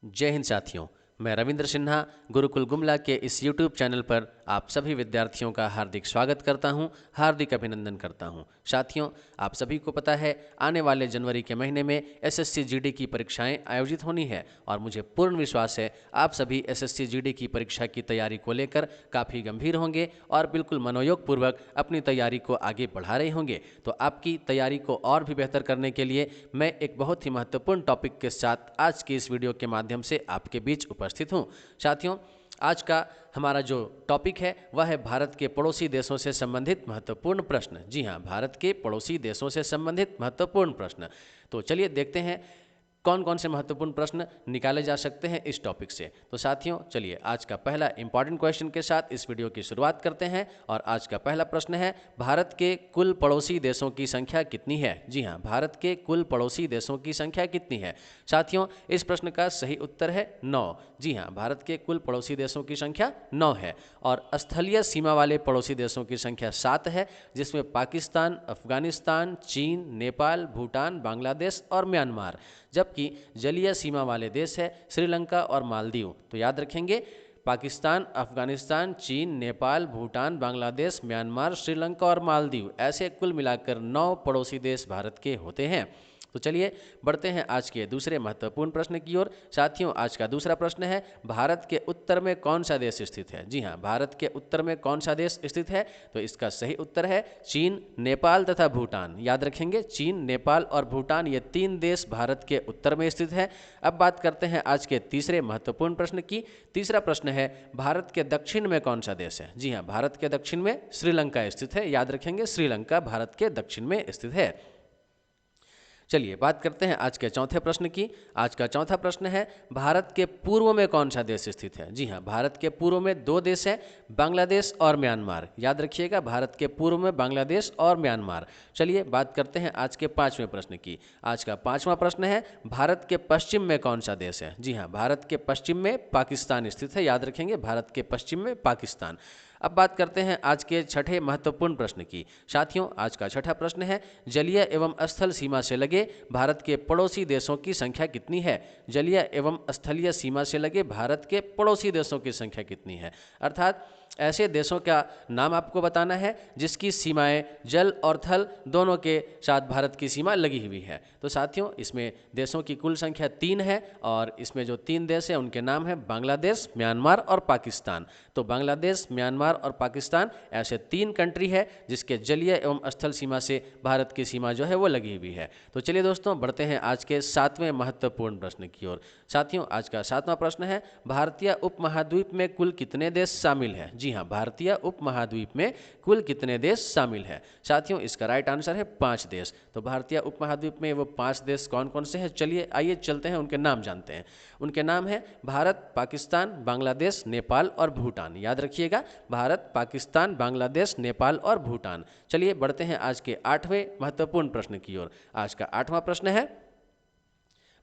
जय हिंद साथियों। मैं रविंद्र सिन्हा गुरुकुल गुमला के इस YouTube चैनल पर आप सभी विद्यार्थियों का हार्दिक स्वागत करता हूं, हार्दिक अभिनंदन करता हूं। साथियों, आप सभी को पता है आने वाले जनवरी के महीने में SSC GD की परीक्षाएं आयोजित होनी है और मुझे पूर्ण विश्वास है आप सभी SSC GD की परीक्षा की तैयारी को लेकर काफ़ी गंभीर होंगे और बिल्कुल मनोयोग पूर्वक अपनी तैयारी को आगे बढ़ा रहे होंगे। तो आपकी तैयारी को और भी बेहतर करने के लिए मैं एक बहुत ही महत्वपूर्ण टॉपिक के साथ आज की इस वीडियो के माध्यम से आपके बीच उपस्थित हूँ। साथियों, आज का हमारा जो टॉपिक है वह है भारत के पड़ोसी देशों से संबंधित महत्वपूर्ण प्रश्न। जी हाँ, भारत के पड़ोसी देशों से संबंधित महत्वपूर्ण प्रश्न। तो चलिए देखते हैं कौन कौन से महत्वपूर्ण प्रश्न निकाले जा सकते हैं इस टॉपिक से। तो साथियों, चलिए आज का पहला इंपॉर्टेंट क्वेश्चन के साथ इस वीडियो की शुरुआत करते हैं और आज का पहला प्रश्न है, भारत के कुल पड़ोसी देशों की संख्या कितनी है? जी हाँ, भारत के कुल पड़ोसी देशों की संख्या कितनी है? साथियों, इस प्रश्न का सही उत्तर है 9। जी हाँ, भारत के कुल पड़ोसी देशों की संख्या 9 है और स्थलीय सीमा वाले पड़ोसी देशों की संख्या 7 है, जिसमें पाकिस्तान, अफगानिस्तान, चीन, नेपाल, भूटान, बांग्लादेश और म्यांमार, जबकि जलीय सीमा वाले देश है श्रीलंका और मालदीव। तो याद रखेंगे, पाकिस्तान, अफगानिस्तान, चीन, नेपाल, भूटान, बांग्लादेश, म्यांमार, श्रीलंका और मालदीव, ऐसे कुल मिलाकर 9 पड़ोसी देश भारत के होते हैं। तो चलिए बढ़ते हैं आज के दूसरे महत्वपूर्ण प्रश्न की ओर। साथियों, आज का दूसरा प्रश्न है, भारत के उत्तर में कौन सा देश स्थित है? जी हाँ, भारत के उत्तर में कौन सा देश स्थित है? तो इसका सही उत्तर है चीन, नेपाल तथा भूटान। याद रखेंगे, चीन, नेपाल और भूटान, ये 3 देश भारत के उत्तर में स्थित है। अब बात करते हैं आज के तीसरे महत्वपूर्ण प्रश्न की। तीसरा प्रश्न है, भारत के दक्षिण में कौन सा देश है? जी हाँ, भारत के दक्षिण में श्रीलंका स्थित है। याद रखेंगे, श्रीलंका भारत के दक्षिण में स्थित है। चलिए बात करते हैं आज के चौथे प्रश्न की। आज का चौथा प्रश्न है, भारत के पूर्व में कौन सा देश स्थित है? जी हाँ, भारत के पूर्व में 2 देश हैं, बांग्लादेश और म्यांमार। याद रखिएगा, भारत के पूर्व में बांग्लादेश और म्यांमार। चलिए बात करते हैं आज के 5वें प्रश्न की। आज का 5वां प्रश्न है, भारत के पश्चिम में कौन सा देश है? जी हाँ, भारत के पश्चिम में पाकिस्तान स्थित है। याद रखेंगे, भारत के पश्चिम में पाकिस्तान। अब बात करते हैं आज के छठे महत्वपूर्ण प्रश्न की। साथियों, आज का छठा प्रश्न है, जलीय एवं स्थल सीमा से लगे भारत के पड़ोसी देशों की संख्या कितनी है? जलीय एवं स्थलीय सीमा से लगे भारत के पड़ोसी देशों की संख्या कितनी है? अर्थात ऐसे देशों का नाम आपको बताना है जिसकी सीमाएं जल और थल दोनों के साथ भारत की सीमा लगी हुई है। तो साथियों, इसमें देशों की कुल संख्या 3 है और इसमें जो 3 देश हैं उनके नाम है बांग्लादेश, म्यांमार और पाकिस्तान। तो बांग्लादेश, म्यांमार और पाकिस्तान ऐसे 3 कंट्री है जिसके जलीय एवं स्थल सीमा से भारत की सीमा जो है वो लगी हुई है। तो चलिए दोस्तों, बढ़ते हैं आज के 7वें महत्वपूर्ण प्रश्न की ओर। साथियों, आज का 7वां प्रश्न है, भारतीय उपमहाद्वीप में कुल कितने देश शामिल हैं? जी हाँ, भारतीय उपमहाद्वीप में कुल कितने देश शामिल हैं? साथियों, इसका राइट आंसर है 5 देश। तो भारतीय उपमहाद्वीप में वो 5 देश कौन कौन से हैं? चलिए आइए चलते हैं, उनके नाम जानते हैं। उनके नाम हैं भारत, पाकिस्तान, बांग्लादेश, नेपाल और भूटान। याद रखिएगा, भारत, पाकिस्तान, बांग्लादेश, नेपाल और भूटान। चलिए बढ़ते हैं आज के 8वें महत्वपूर्ण प्रश्न की ओर। आज का 8वां प्रश्न है,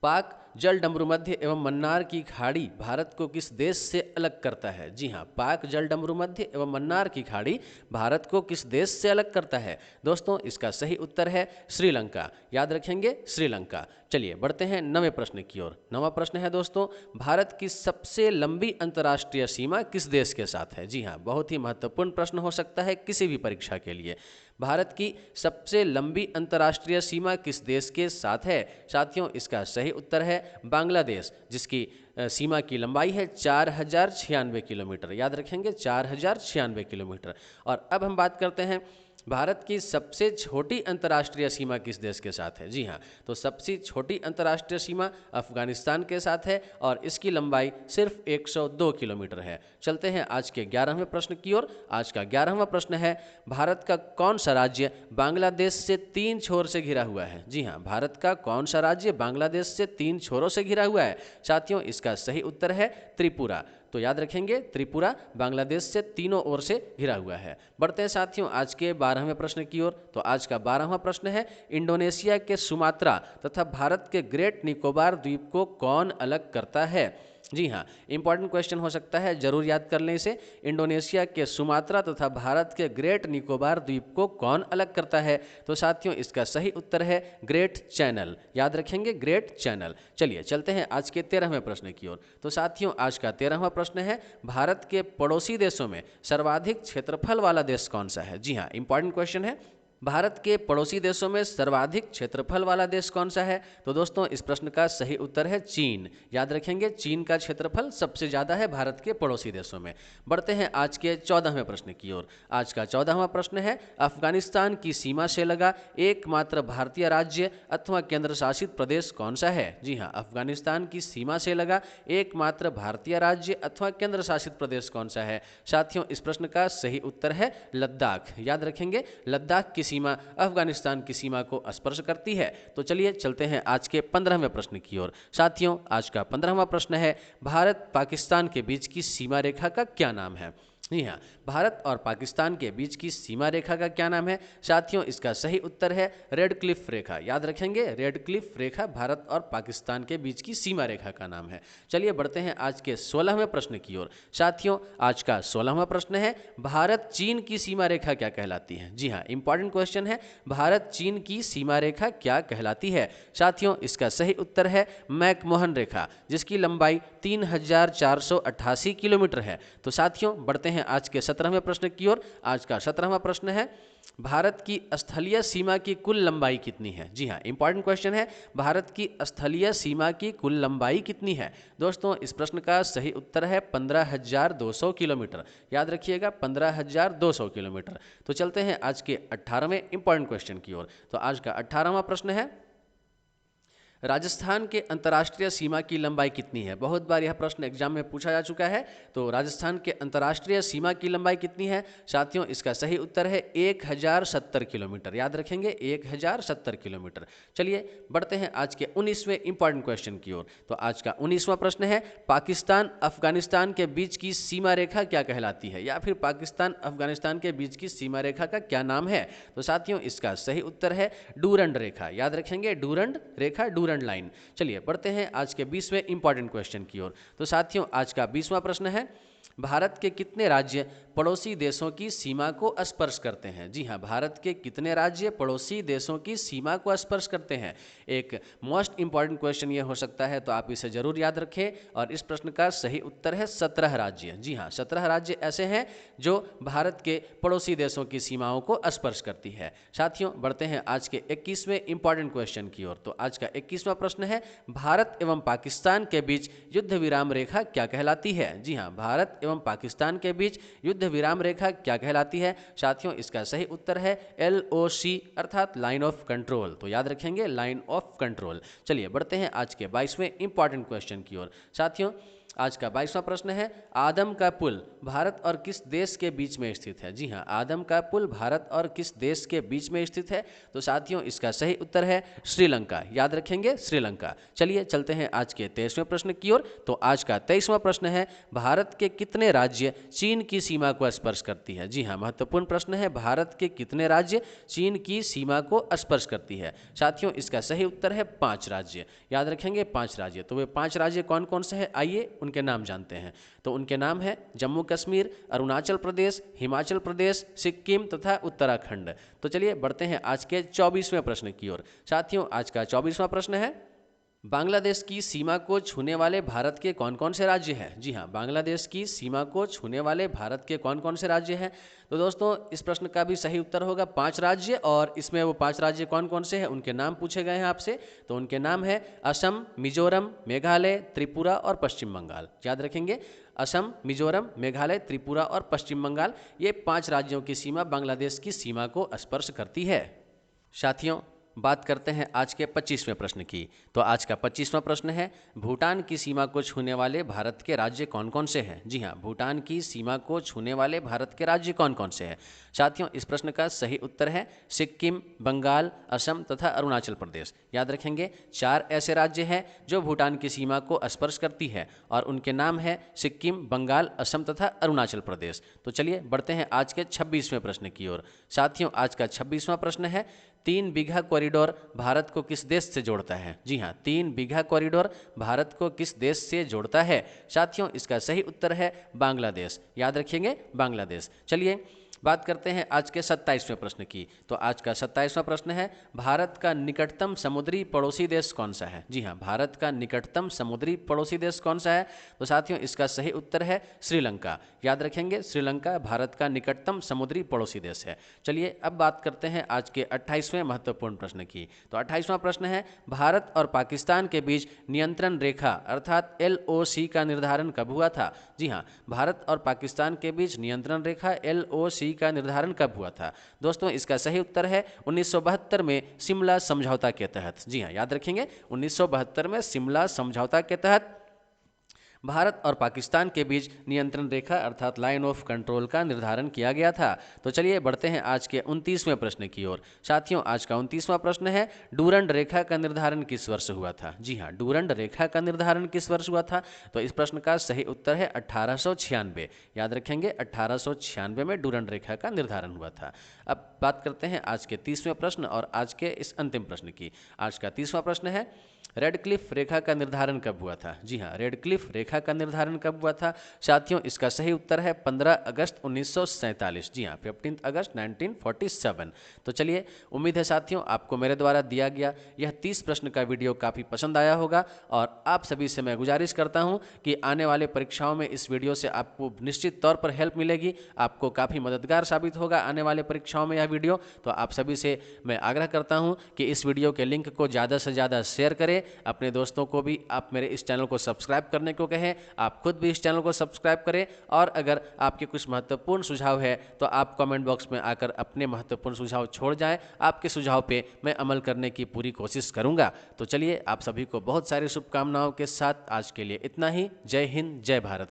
पाक जल डमरू मध्य एवं मन्नार की खाड़ी भारत को किस देश से अलग करता है? जी हाँ, पाक जल डमरू मध्य एवं मन्नार की खाड़ी भारत को किस देश से अलग करता है? दोस्तों, इसका सही उत्तर है श्रीलंका। याद रखेंगे, श्रीलंका। चलिए बढ़ते हैं 9वें प्रश्न की ओर। 9वां प्रश्न है दोस्तों, भारत की सबसे लंबी अंतर्राष्ट्रीय सीमा किस देश के साथ है? जी हाँ, बहुत ही महत्वपूर्ण प्रश्न हो सकता है किसी भी परीक्षा के लिए। भारत की सबसे लंबी अंतर्राष्ट्रीय सीमा किस देश के साथ है? साथियों, इसका सही उत्तर है बांग्लादेश, जिसकी सीमा की लंबाई है 4096 किलोमीटर। याद रखेंगे, 4096 किलोमीटर। और अब हम बात करते हैं, भारत की सबसे छोटी अंतर्राष्ट्रीय सीमा किस देश के साथ है? जी हाँ, तो सबसे छोटी अंतर्राष्ट्रीय सीमा अफगानिस्तान के साथ है और इसकी लंबाई सिर्फ 102 किलोमीटर है। चलते हैं आज के 11वें प्रश्न की ओर। आज का 11वां प्रश्न है, भारत का कौन सा राज्य बांग्लादेश से 3 छोर से घिरा हुआ है? जी हाँ, भारत का कौन सा राज्य बांग्लादेश से 3 छोरों से घिरा हुआ है? साथियों, इसका सही उत्तर है त्रिपुरा। तो याद रखेंगे, त्रिपुरा बांग्लादेश से तीनों ओर से घिरा हुआ है। बढ़ते हैं साथियों आज के 12वें प्रश्न की ओर। तो आज का 12वां प्रश्न है, इंडोनेशिया के सुमात्रा तथा भारत के ग्रेट निकोबार द्वीप को कौन अलग करता है? जी हाँ, इंपॉर्टेंट क्वेश्चन हो सकता है, जरूर याद कर लें इसे। इंडोनेशिया के सुमात्रा तथा भारत के ग्रेट निकोबार द्वीप को कौन अलग करता है? तो साथियों इसका सही उत्तर है ग्रेट चैनल। याद रखेंगे, ग्रेट चैनल। चलिए चलते हैं आज के 13वें प्रश्न की ओर। तो साथियों आज का 13वां प्रश्न है, भारत के पड़ोसी देशों में सर्वाधिक क्षेत्रफल वाला देश कौन सा है? जी हाँ, इंपॉर्टेंट क्वेश्चन है। भारत के पड़ोसी देशों में सर्वाधिक क्षेत्रफल वाला देश कौन सा है? तो दोस्तों इस प्रश्न का सही उत्तर है चीन। याद रखेंगे, चीन का क्षेत्रफल सबसे ज़्यादा है भारत के पड़ोसी देशों में। बढ़ते हैं आज के 14वें प्रश्न की ओर। आज का 14वां प्रश्न है, अफगानिस्तान की सीमा से लगा एकमात्र भारतीय राज्य अथवा केंद्र शासित प्रदेश कौन सा है? जी हाँ, अफगानिस्तान की सीमा से लगा एकमात्र भारतीय राज्य अथवा केंद्र शासित प्रदेश कौन सा है? साथियों इस प्रश्न का सही उत्तर है लद्दाख। याद रखेंगे, लद्दाख की सीमा अफगानिस्तान की सीमा को स्पर्श करती है। तो चलिए चलते हैं आज के 15वें प्रश्न की ओर। साथियों आज का 15वां प्रश्न है, भारत पाकिस्तान के बीच की सीमा रेखा का क्या नाम है? जी हाँ, भारत और पाकिस्तान के बीच की सीमा रेखा का क्या नाम है? साथियों इसका सही उत्तर है रेड क्लिफ रेखा। याद रखेंगे, रेड क्लिफ रेखा भारत और पाकिस्तान के बीच की सीमा रेखा का नाम है। चलिए बढ़ते हैं आज के 16वें प्रश्न की ओर। साथियों आज का 16वां प्रश्न है, भारत चीन की सीमा रेखा क्या कहलाती है? जी हाँ, इंपॉर्टेंट क्वेश्चन है, भारत चीन की सीमा रेखा क्या कहलाती है? साथियों इसका सही उत्तर है मैकमोहन रेखा, जिसकी लंबाई 3488 किलोमीटर है। तो साथियों बढ़ते हैं आज के 17वें प्रश्न की ओर। आज का 17वां प्रश्न है, भारत की स्थलीय सीमा की कुल लंबाई कितनी है? जी हाँ, इंपॉर्टेंट क्वेश्चन है, भारत की स्थलीय सीमा की कुल लंबाई कितनी है? दोस्तों इस प्रश्न का सही उत्तर है 15,200 किलोमीटर। याद रखिएगा, 15,200 किलोमीटर। तो चलते हैं आज के 18वें इंपॉर्टेंट क्वेश्चन की ओर। तो आज का 18वां प्रश्न है, राजस्थान के अंतर्राष्ट्रीय सीमा की लंबाई कितनी है? बहुत बार यह प्रश्न एग्जाम में पूछा जा चुका है। तो राजस्थान के अंतर्राष्ट्रीय सीमा की लंबाई कितनी है? साथियों इसका सही उत्तर है 1070 किलोमीटर। याद रखेंगे, 1070 किलोमीटर। चलिए बढ़ते हैं आज के 19वें इंपॉर्टेंट क्वेश्चन की ओर। तो आज का 19वां प्रश्न है, पाकिस्तान अफगानिस्तान के बीच की सीमा रेखा क्या कहलाती है? या फिर पाकिस्तान अफगानिस्तान के बीच की सीमा रेखा का क्या नाम है? तो साथियों इसका सही उत्तर है डूरंड रेखा। याद रखेंगे, डूरंड रेखा, डूरंड लाइन। चलिए बढ़ते हैं आज के 20वें इंपॉर्टेंट क्वेश्चन की ओर। तो साथियों आज का 20वां प्रश्न है, भारत के कितने राज्य पड़ोसी देशों की सीमा को स्पर्श करते हैं? जी हाँ, भारत के कितने राज्य पड़ोसी देशों की सीमा को स्पर्श करते हैं? एक मोस्ट इंपॉर्टेंट क्वेश्चन ये हो सकता है, तो आप इसे जरूर याद रखें। और इस प्रश्न का सही उत्तर है 17 राज्य। जी हाँ, 17 राज्य ऐसे हैं जो भारत के पड़ोसी देशों की सीमाओं को स्पर्श करती है। साथियों बढ़ते हैं आज के 21वें इंपॉर्टेंट क्वेश्चन की ओर। तो आज का 21वां प्रश्न है, भारत एवं पाकिस्तान के बीच युद्ध विराम रेखा क्या कहलाती है? जी हाँ, भारत एवं पाकिस्तान के बीच युद्ध विराम रेखा क्या कहलाती है? साथियों इसका सही उत्तर है LOC अर्थात लाइन ऑफ कंट्रोल। तो याद रखेंगे, लाइन ऑफ कंट्रोल। चलिए बढ़ते हैं आज के 22वें इंपॉर्टेंट क्वेश्चन की ओर। साथियों आज का 22वां प्रश्न है, आदम का पुल भारत और किस देश के बीच में स्थित है? जी हाँ, आदम का पुल भारत और किस देश के बीच में स्थित है? तो साथियों इसका सही उत्तर है श्रीलंका। याद रखेंगे, श्रीलंका। चलिए चलते हैं आज के 23वें प्रश्न की ओर। तो आज का 23वां प्रश्न है, भारत के कितने राज्य चीन की सीमा को स्पर्श करती है? जी हाँ, महत्वपूर्ण प्रश्न है, भारत के कितने राज्य चीन की सीमा को स्पर्श करती है? साथियों इसका सही उत्तर है 5 राज्य। याद रखेंगे, 5 राज्य। तो वे 5 राज्य कौन कौन से हैं, आइए उनके नाम जानते हैं। तो उनके नाम है जम्मू कश्मीर, अरुणाचल प्रदेश, हिमाचल प्रदेश, सिक्किम तथा उत्तराखंड। तो चलिए बढ़ते हैं आज के 24वें प्रश्न की ओर। साथियों आज का 24वां प्रश्न है, बांग्लादेश की सीमा को छूने वाले भारत के कौन कौन से राज्य हैं? जी हाँ, बांग्लादेश की सीमा को छूने वाले भारत के कौन कौन से राज्य हैं? तो दोस्तों इस प्रश्न का भी सही उत्तर होगा 5 राज्य। और इसमें वो 5 राज्य कौन कौन से हैं उनके नाम पूछे गए हैं आपसे। तो उनके नाम है असम, मिजोरम, मेघालय, त्रिपुरा और पश्चिम बंगाल। याद रखेंगे, असम, मिजोरम, मेघालय, त्रिपुरा और पश्चिम बंगाल, ये 5 राज्यों की सीमा बांग्लादेश की सीमा को स्पर्श करती है। साथियों बात करते हैं आज के 25वें प्रश्न की। तो आज का 25वां प्रश्न है, भूटान की सीमा को छूने वाले भारत के राज्य कौन कौन से हैं? जी हाँ, भूटान की सीमा को छूने वाले भारत के राज्य कौन कौन से हैं? साथियों इस प्रश्न का सही उत्तर है सिक्किम, बंगाल, असम तथा अरुणाचल प्रदेश। याद रखेंगे, 4 ऐसे राज्य हैं जो भूटान की सीमा को स्पर्श करती है और उनके नाम है सिक्किम, बंगाल, असम तथा अरुणाचल प्रदेश। तो चलिए बढ़ते हैं आज के 26वें प्रश्न की ओर। साथियों आज का 26वां प्रश्न है, 3 बीघा कॉरिडोर भारत को किस देश से जोड़ता है? जी हाँ, 3 बीघा कॉरिडोर भारत को किस देश से जोड़ता है? साथियों, इसका सही उत्तर है बांग्लादेश। याद रखिएंगे, बांग्लादेश। चलिए बात करते हैं आज के 27वें प्रश्न की। तो आज का 27वां प्रश्न है, भारत का निकटतम समुद्री पड़ोसी देश कौन सा है? जी हाँ, भारत का निकटतम समुद्री पड़ोसी देश कौन सा है? तो साथियों, इसका सही उत्तर है श्रीलंका। याद रखेंगे, श्रीलंका भारत का निकटतम समुद्री पड़ोसी देश है। चलिए अब बात करते हैं आज के 28वें महत्वपूर्ण प्रश्न की। तो 28वां प्रश्न है, भारत और पाकिस्तान के बीच नियंत्रण रेखा अर्थात LOC का निर्धारण कब हुआ था? जी हाँ, भारत और पाकिस्तान के बीच नियंत्रण रेखा LOC का निर्धारण कब हुआ था? दोस्तों, इसका सही उत्तर है 1972 में शिमला समझौता के तहत। जी हाँ, याद रखेंगे, 1972 में शिमला समझौता के तहत भारत और पाकिस्तान के बीच नियंत्रण रेखा अर्थात लाइन ऑफ कंट्रोल का निर्धारण किया गया था। तो चलिए बढ़ते हैं आज के 29वें प्रश्न की ओर। साथियों, आज का 29वां प्रश्न है, डूरंड रेखा का निर्धारण किस वर्ष हुआ था? जी हाँ, डूरंड रेखा का निर्धारण किस वर्ष हुआ था? तो इस प्रश्न का सही उत्तर है 1896। याद रखेंगे, 1896 में डूरंड रेखा का निर्धारण हुआ था। अब बात करते हैं आज के 30वें प्रश्न और आज के इस अंतिम प्रश्न की। आज का 30वां प्रश्न है, रेडक्लिफ रेखा का निर्धारण कब हुआ था? जी हाँ, रेडक्लिफ रेखा का निर्धारण कब हुआ था? साथियों, इसका सही उत्तर है 15 अगस्त 1947। जी हाँ, 15 अगस्त 1947। तो चलिए, उम्मीद है साथियों आपको मेरे द्वारा दिया गया यह 30 प्रश्न का वीडियो काफ़ी पसंद आया होगा और आप सभी से मैं गुजारिश करता हूँ कि आने वाले परीक्षाओं में इस वीडियो से आपको निश्चित तौर पर हेल्प मिलेगी, आपको काफ़ी मददगार साबित होगा आने वाले परीक्षाओं में यह वीडियो। तो आप सभी से मैं आग्रह करता हूँ कि इस वीडियो के लिंक को ज़्यादा से ज़्यादा शेयर करें, अपने दोस्तों को भी आप मेरे इस चैनल को सब्सक्राइब करने को कहें, आप खुद भी इस चैनल को सब्सक्राइब करें और अगर आपके कुछ महत्वपूर्ण सुझाव है तो आप कमेंट बॉक्स में आकर अपने महत्वपूर्ण सुझाव छोड़ जाएं। आपके सुझाव पे मैं अमल करने की पूरी कोशिश करूंगा। तो चलिए, आप सभी को बहुत सारी शुभकामनाओं के साथ आज के लिए इतना ही। जय हिंद, जय भारत।